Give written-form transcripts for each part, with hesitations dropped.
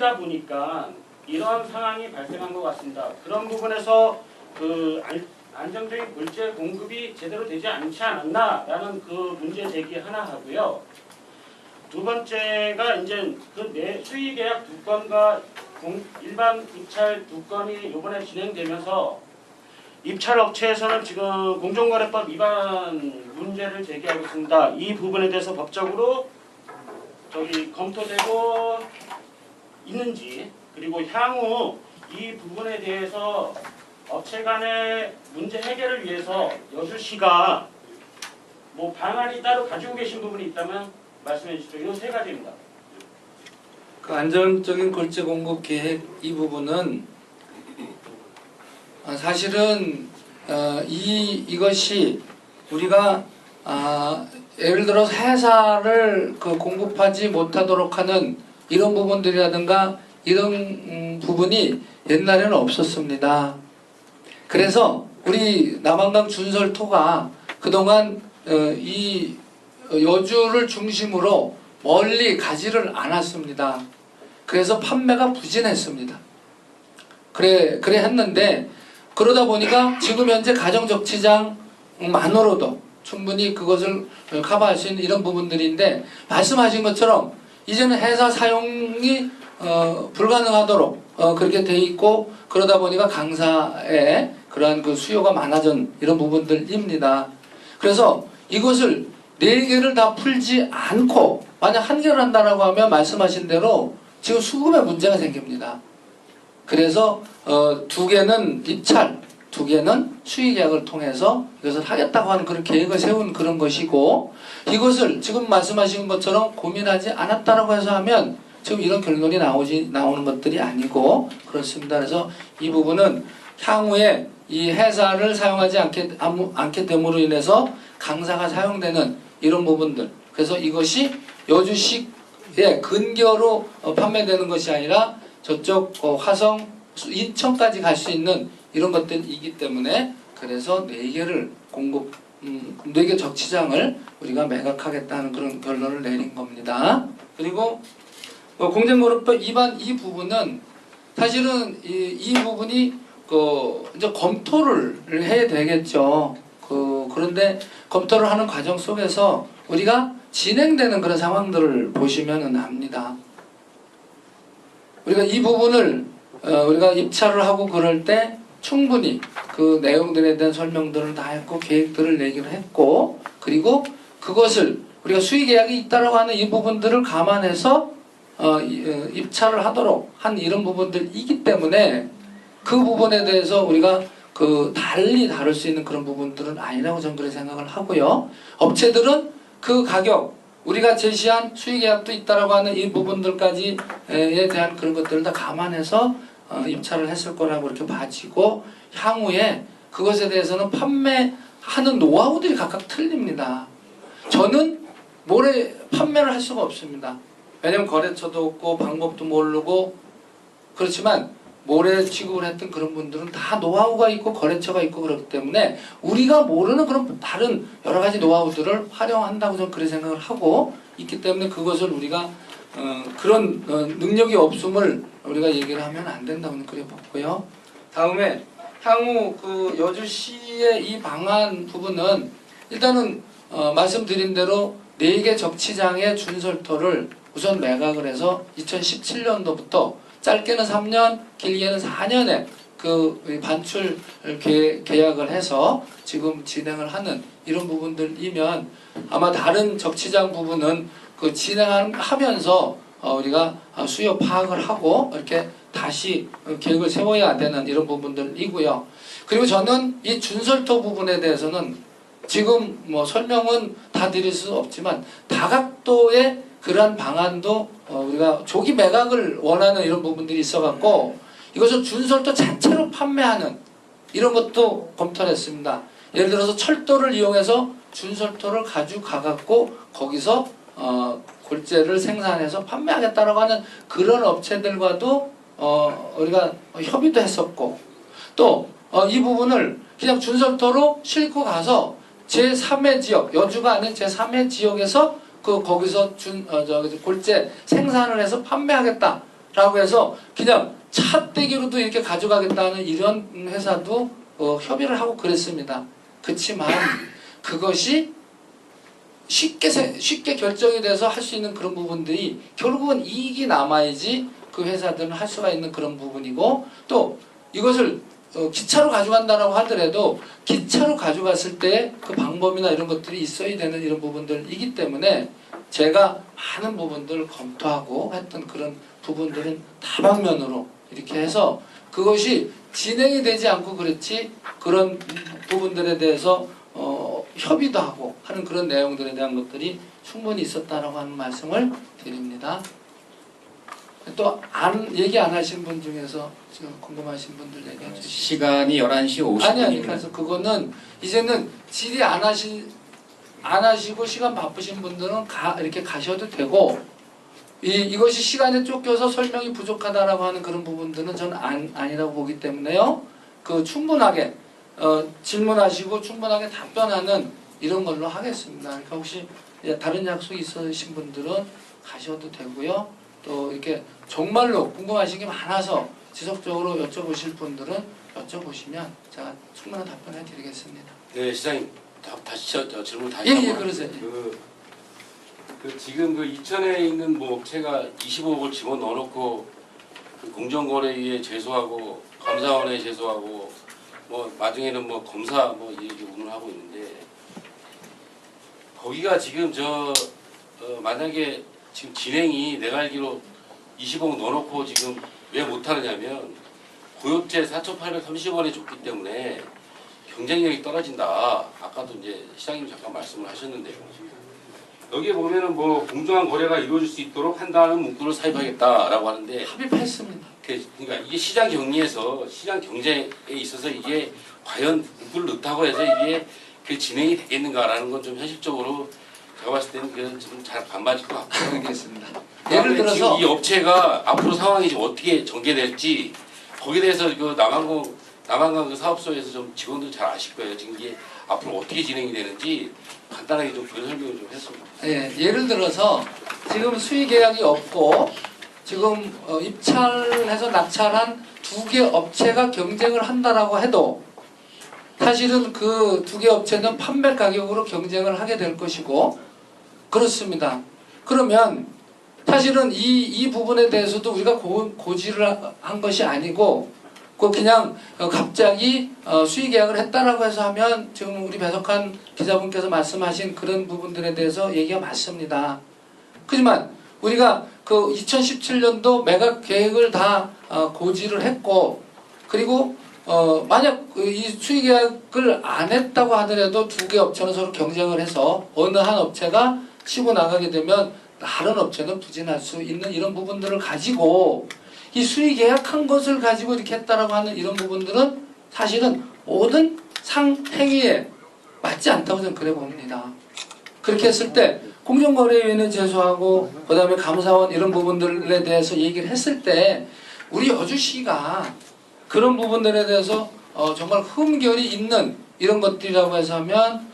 하다 보니까 이러한 상황이 발생한 것 같습니다. 그런 부분에서 그 안정적인 골재 공급이 제대로 되지 않지 않았나라는 그 문제 제기 하나 하고요. 두 번째가 이제 그 수의 계약 2건과 일반 입찰 2건이 이번에 진행되면서 입찰 업체에서는 지금 공정거래법 위반 문제를 제기하고 있습니다. 이 부분에 대해서 법적으로 검토되고 있는지, 그리고 향후 이 부분에 대해서 업체 간의 문제 해결을 위해서 여주시가 뭐 방안이 따로 가지고 계신 부분이 있다면 말씀해 주시죠. 이 세 가지입니다. 그 안정적인 골재 공급 계획 이 부분은 사실은 이것이 우리가 예를 들어서 해사를 공급하지 못하도록 하는 이런 부분들이라든가 이런 부분이 옛날에는 없었습니다. 그래서 우리 남한강 준설토가 그동안 이 여주를 중심으로 멀리 가지를 않았습니다. 그래서 판매가 부진했습니다. 그래 했는데 그러다 보니까 지금 현재 가정적치장만으로도 충분히 그것을 커버할 수 있는 이런 부분들인데, 말씀하신 것처럼 이제는 해사 사용이 불가능하도록 그렇게 돼 있고, 그러다 보니까 강사의 그러한 그 수요가 많아진 이런 부분들입니다. 그래서 이것을 4개를 다 풀지 않고 만약 1개를 한다라고 하면 말씀하신 대로 지금 수급에 문제가 생깁니다. 그래서 2개는 입찰, 2개는 수의계약을 통해서 이것을 하겠다고 하는 그런 계획을 세운 그런 것이고, 이것을 지금 말씀하신 것처럼 고민하지 않았다라고 해서 하면 지금 이런 결론이 나오는 것들이 아니고 그렇습니다. 그래서 이 부분은 향후에 이 해사를 사용하지 않게 됨으로 인해서 강사가 사용되는 이런 부분들, 그래서 이것이 여주시의 근교로 판매되는 것이 아니라 저쪽 화성, 인천까지 갈 수 있는 이런 것들이기 때문에 그래서 4개를 4개 적치장을 우리가 매각하겠다는 그런 결론을 내린 겁니다. 그리고 공정거래법 위반 이 부분은 사실은 이 부분이 이제 검토를 해야 되겠죠. 그런데 검토를 하는 과정 속에서 우리가 진행되는 그런 상황들을 보시면 압니다. 우리가 이 부분을 우리가 입찰을 하고 그럴 때 충분히 그 내용들에 대한 설명들을 다 했고 계획들을 내기로 했고, 그리고 그것을 우리가 수의계약이 있다라고 하는 이 부분들을 감안해서 입찰을 하도록 한 이런 부분들이기 때문에 그 부분에 대해서 우리가 달리 다룰 수 있는 그런 부분들은 아니라고 저는 그렇게 생각을 하고요. 업체들은 그 가격, 우리가 제시한 수의계약도 있다라고 하는 이 부분들까지에 대한 그런 것들을 다 감안해서 입찰을 했을 거라고 이렇게 봐지고, 향후에 그것에 대해서는 판매하는 노하우들이 각각 틀립니다. 저는 모래 판매를 할 수가 없습니다. 왜냐면 거래처도 없고 방법도 모르고, 그렇지만 모래 취급을 했던 그런 분들은 다 노하우가 있고 거래처가 있고 그렇기 때문에 우리가 모르는 그런 다른 여러 가지 노하우들을 활용한다고 저는 그렇게 생각을 하고 있기 때문에 그것을 우리가 그런 능력이 없음을 우리가 얘기를 하면 안 된다고 그렇게 보고요. 다음에 향후 여주시의 이 방안 부분은 일단은 말씀드린 대로 4개 적치장의 준설토를 우선 매각을 해서 2017년도부터 짧게는 3년, 길게는 4년에 반출 계약을 해서 지금 진행을 하는 이런 부분들이면, 아마 다른 적치장 부분은 진행하면서 우리가 수요 파악을 하고 이렇게 다시 계획을 세워야 되는 이런 부분들이고요. 그리고 저는 이 준설토 부분에 대해서는 지금 설명은 다 드릴 수 없지만 다각도의 그러한 방안도 우리가 조기 매각을 원하는 이런 부분들이 있어갖고 이것을 준설토 자체로 판매하는 이런 것도 검토를 했습니다. 예를 들어서 철도를 이용해서 준설토를 가지고 가갖고 거기서 골재를 생산해서 판매하겠다라고 하는 그런 업체들과도 우리가 협의도 했었고, 또 이 부분을 그냥 준설토로 싣고 가서 제3의 지역, 여주가 아닌 제3의 지역에서 거기서 골재 생산을 해서 판매하겠다 라고 해서 그냥 차떼기로도 이렇게 가져가겠다는 이런 회사도 협의를 하고 그랬습니다. 그렇지만 그것이 쉽게 결정이 돼서 할 수 있는 그런 부분들이 결국은 이익이 남아야지 그 회사들은 할 수가 있는 그런 부분이고, 또 이것을 기차로 가져간다라고 하더라도 기차로 가져갔을 때 그 방법이나 이런 것들이 있어야 되는 이런 부분들이기 때문에 제가 많은 부분들을 검토하고 했던 그런 부분들은 다방면으로 이렇게 해서 그것이 진행이 되지 않고 그렇지, 그런 부분들에 대해서 협의도 하고 하는 그런 내용들에 대한 것들이 충분히 있었다라고 하는 말씀을 드립니다. 또 얘기 안 하신 분 중에서 지금 궁금하신 분들 얘기해 주시죠. 시간이 11시 50분입니다. 아니 그래서 그거는 이제는 질의 안 하시고 시간 바쁘신 분들은 이렇게 가셔도 되고, 이것이 시간에 쫓겨서 설명이 부족하다라고 하는 그런 부분들은 저는 아니라고 보기 때문에요. 충분하게 질문하시고 충분하게 답변하는 이런 걸로 하겠습니다. 그러니까 혹시 다른 약속 있으신 분들은 가셔도 되고요. 또 이렇게 정말로 궁금하신 게 많아서 지속적으로 여쭤보실 분들은 여쭤보시면 제가 충분한 답변해 드리겠습니다. 네, 시장님 다시 질문 다시 예, 한번. 그러세요. 지금 이천에 있는 업체가 25억을 집어 넣어놓고 공정거래위에 제소하고 감사원에 제소하고 나중에는 검사 이렇게 운운하고 있는데, 거기가 지금 만약에 지금 진행이 내가 알기로 20억 넣어놓고 지금 왜 못하느냐면 고엽제 4,830원에 줬기 때문에 경쟁력이 떨어진다. 아까도 이제 시장님 잠깐 말씀을 하셨는데요. 여기에 보면은 공정한 거래가 이루어질 수 있도록 한다는 문구를 삽입하겠다라고 하는데, 합의했습니다. 그러니까 이게 시장 경리에서 시장 경쟁에 있어서 이게 과연 문구를 넣다고 해서 이게 진행이 되겠는가라는 건 좀 현실적으로 제가 봤을 때는 좀 잘 안 맞을 것 같고요. 알겠습니다. 예를 들어서 지금 이 업체가 앞으로 상황이 지금 어떻게 전개될지 거기에 대해서 남한강 사업소에서 좀 직원들 잘 아실 거예요. 지금 이게 앞으로 어떻게 진행이 되는지 간단하게 좀 그런 설명을 좀 했습니다. 예, 예를 들어서 지금 수의 계약이 없고 지금 입찰해서 낙찰한 2개 업체가 경쟁을 한다라고 해도 사실은 그 2개 업체는 판매 가격으로 경쟁을 하게 될 것이고 그렇습니다. 그러면 사실은 이 부분에 대해서도 우리가 고지를 한 것이 아니고 그냥 갑자기 수의 계약을 했다라고 해서 하면 지금 우리 배석한 기자분께서 말씀하신 그런 부분들에 대해서 얘기가 맞습니다. 하지만 우리가 2017년도 매각 계획을 다 고지를 했고, 그리고 만약 이 수의 계약을 안 했다고 하더라도 2개 업체는 서로 경쟁을 해서 어느 한 업체가 치고 나가게 되면 다른 업체는 부진할 수 있는 이런 부분들을 가지고 이 수의 계약한 것을 가지고 이렇게 했다라고 하는 이런 부분들은 사실은 모든 상행위에 맞지 않다고 저는 그래 봅니다. 그렇게 했을 때 공정거래위원회 제소하고 그다음에 감사원 이런 부분들에 대해서 얘기를 했을 때 우리 여주시가 그런 부분들에 대해서 정말 흠결이 있는 이런 것들이라고 해서 하면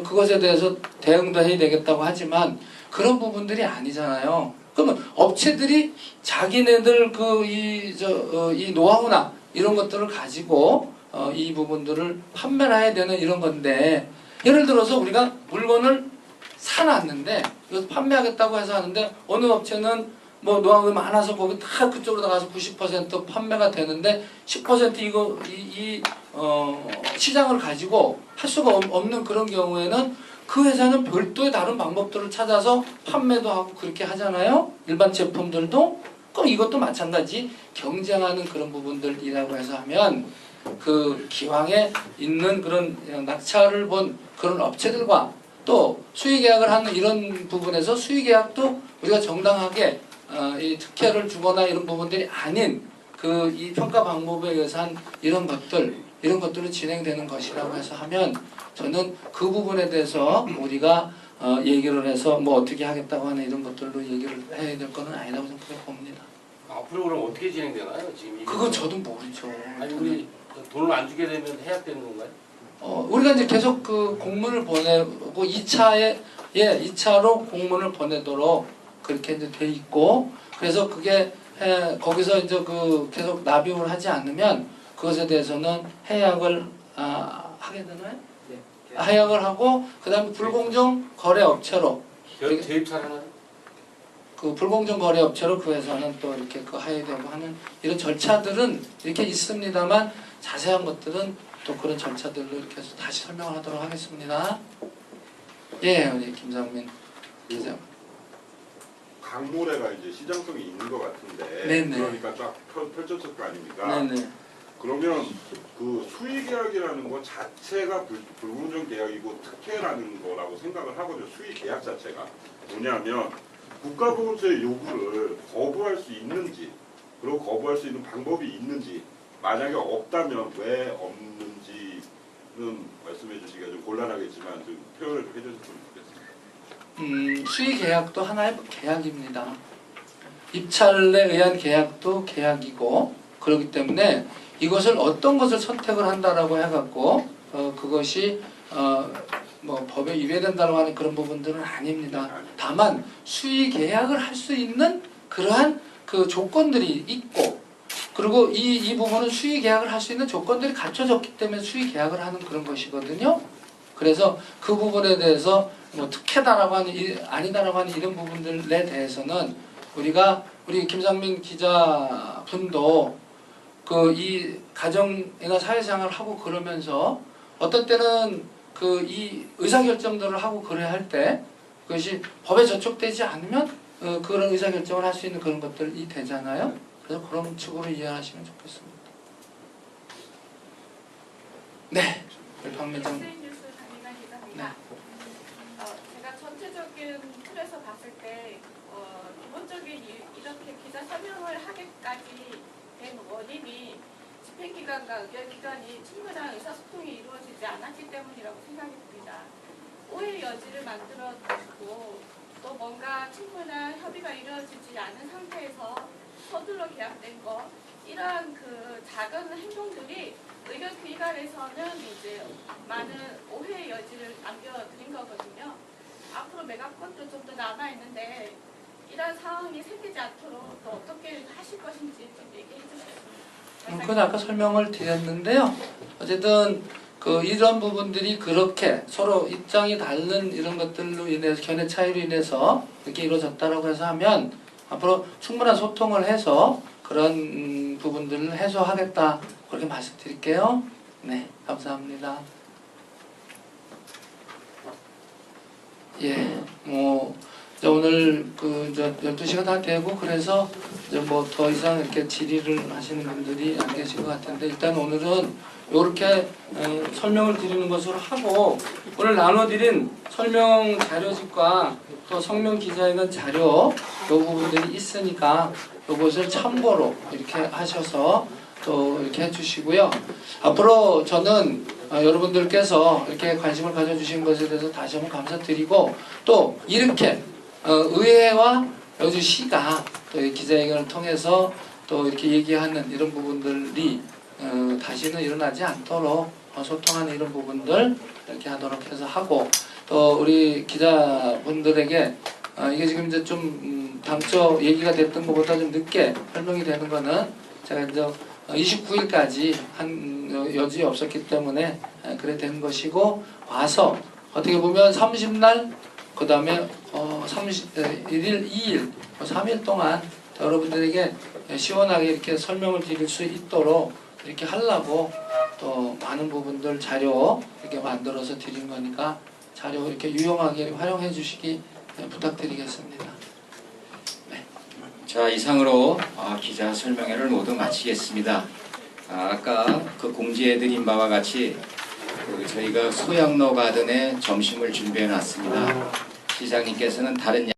그것에 대해서 대응도 해야 되겠다고 하지만 그런 부분들이 아니잖아요. 그러면 업체들이 자기네들 이 노하우나 이런 것들을 가지고 이 부분들을 판매를 해야 되는 이런 건데, 예를 들어서 우리가 물건을 사놨는데 이거 판매하겠다고 해서 하는데 어느 업체는 노하우가 많아서 거기 다 그쪽으로 나가서 90% 판매가 되는데 10% 이 시장을 가지고 할 수가 없는 그런 경우에는 그 회사는 별도의 다른 방법들을 찾아서 판매도 하고 그렇게 하잖아요. 일반 제품들도. 그럼 이것도 마찬가지 경쟁하는 그런 부분들이라고 해서 하면 그 기왕에 있는 그런 낙찰을 본 그런 업체들과 또 수의 계약을 하는 이런 부분에서 수의 계약도 우리가 정당하게 이 특혜를 주거나 이런 부분들이 아닌 이 평가 방법에 의해서 한 이런 것들은 진행되는 것이라고 해서 하면 저는 그 부분에 대해서 우리가 얘기를 해서 어떻게 하겠다고 하는 이런 것들로 얘기를 해야 될 거는 아니라고 저는 그렇게 봅니다. 앞으로 그럼 어떻게 진행되나요? 지금 그건 저도 모르죠. 아니 우리 돈을 안 주게 되면 해야 되는 건가요? 우리가 이제 계속 그 공문을 보내고 2차로 공문을 보내도록 그렇게 이제 돼 있고 그래서 그게 거기서 이제 그 계속 납입을 하지 않으면 그것에 대해서는 해약을 하게 되나요? 해약을 하고 그다음에 불공정 거래 업체로 대입사를 하나? 그 불공정 거래 업체로 그 회사는 또 이렇게 그 하야되고 하는 이런 절차들은 이렇게 있습니다만 자세한 것들은 또 그런 절차들로 이렇게 해서 다시 설명을 하도록 하겠습니다. 예, 우리 김상민 기자. 강모래가 이제 시장성이 있는 것 같은데 네네. 그러니까 딱 펼쳐졌을 거 아닙니까? 네네. 그러면 그 수의계약이라는 거 자체가 불공정 계약이고 특혜라는 거라고 생각을 하거든요. 수의계약 자체가 뭐냐면 국가보호소의 요구를 거부할 수 있는지 그리고 거부할 수 있는 방법이 있는지 만약에 없다면 왜 없는지는 말씀해 주시기가 좀 곤란하겠지만 좀 표현을 좀 해주셨으면 좋겠습니다. 수의 계약도 하나의 계약입니다. 입찰에 의한 계약도 계약이고 그렇기 때문에 이것을 어떤 것을 선택을 한다라고 해갖고 그것이 뭐 법에 위배된다고 하는 그런 부분들은 아닙니다. 다만 수의 계약을 할 수 있는 그러한 그 조건들이 있고 그리고 이 부분은 수의 계약을 할 수 있는 조건들이 갖춰졌기 때문에 수의 계약을 하는 그런 것이거든요. 그래서 그 부분에 대해서 뭐 특혜다라고 하는 아니다라고 하는 이런 부분들에 대해서는 우리 김상민 기자분도 그 이 가정이나 사회생활을 하고 그러면서 어떤 때는 그 이 의사결정들을 하고 그래야 할 때 그것이 법에 저촉되지 않으면 그런 의사결정을 할 수 있는 그런 것들이 되잖아요. 그래서 그런 측으로 이해하시면 좋겠습니다. 네, 박매장. 네. 제가 전체적인 틀에서 봤을 때 기본적인 이렇게 기자 설명을 하기까지 된 원인이 집행기관과 의결기관이 충분한 의사소통이 이루어지지 않았기 때문이라고 생각이 듭니다. 오해 여지를 만들어주고 또 뭔가 충분한 협의가 이루어지지 않은 상태에서 서둘러 계약된 거 이러한 그 작은 행동들이 의결기관에서는 이제 많은 오해 여지를 남겨드린 거거든요. 앞으로 매각권도 좀 더 남아 있는데 이런 상황이 생기지 않도록 또 어떻게 하실 것인지 좀 얘기해 주세요. 그건 아까 설명을 드렸는데요. 어쨌든 이런 부분들이 그렇게 서로 입장이 다른 이런 것들로 인해서 견해 차이로 인해서 이렇게 이루어졌다라고 해서 하면 앞으로 충분한 소통을 해서 그런 부분들을 해소하겠다 그렇게 말씀드릴게요. 네, 감사합니다. 예, 뭐 이제 오늘 이제 12시가 다 되고 그래서 이제 뭐 더 이상 이렇게 질의를 하시는 분들이 안 계신 것 같은데 일단 오늘은 이렇게 설명을 드리는 것으로 하고 오늘 나눠드린 설명 자료집과 또 성명 기자회견 자료 이 부분들이 있으니까 이것을 참고로 이렇게 하셔서 또 이렇게 해주시고요. 앞으로 저는 여러분들께서 이렇게 관심을 가져주신 것에 대해서 다시 한번 감사드리고 또 이렇게 의회와 여주시가 또 기자회견을 통해서 또 이렇게 얘기하는 이런 부분들이 다시는 일어나지 않도록 소통하는 이런 부분들 이렇게 하도록 해서 하고 또 우리 기자분들에게 이게 지금 이제 좀 당초 얘기가 됐던 것보다 좀 늦게 설명이 되는 거는 제가 이제 29일까지 한 여지 없었기 때문에 그래 된 것이고 와서 어떻게 보면 30날 그 다음에 31일, 2일, 3일 동안 여러분들에게 시원하게 이렇게 설명을 드릴 수 있도록 이렇게 하려고 또 많은 부분들 자료 이렇게 만들어서 드린 거니까 자료 이렇게 유용하게 활용해 주시기 부탁드리겠습니다. 자, 이상으로 기자 설명회를 모두 마치겠습니다. 아까 그 공지해드린 바와 같이 저희가 소양로 가든에 점심을 준비해 놨습니다. 시장님께서는 다른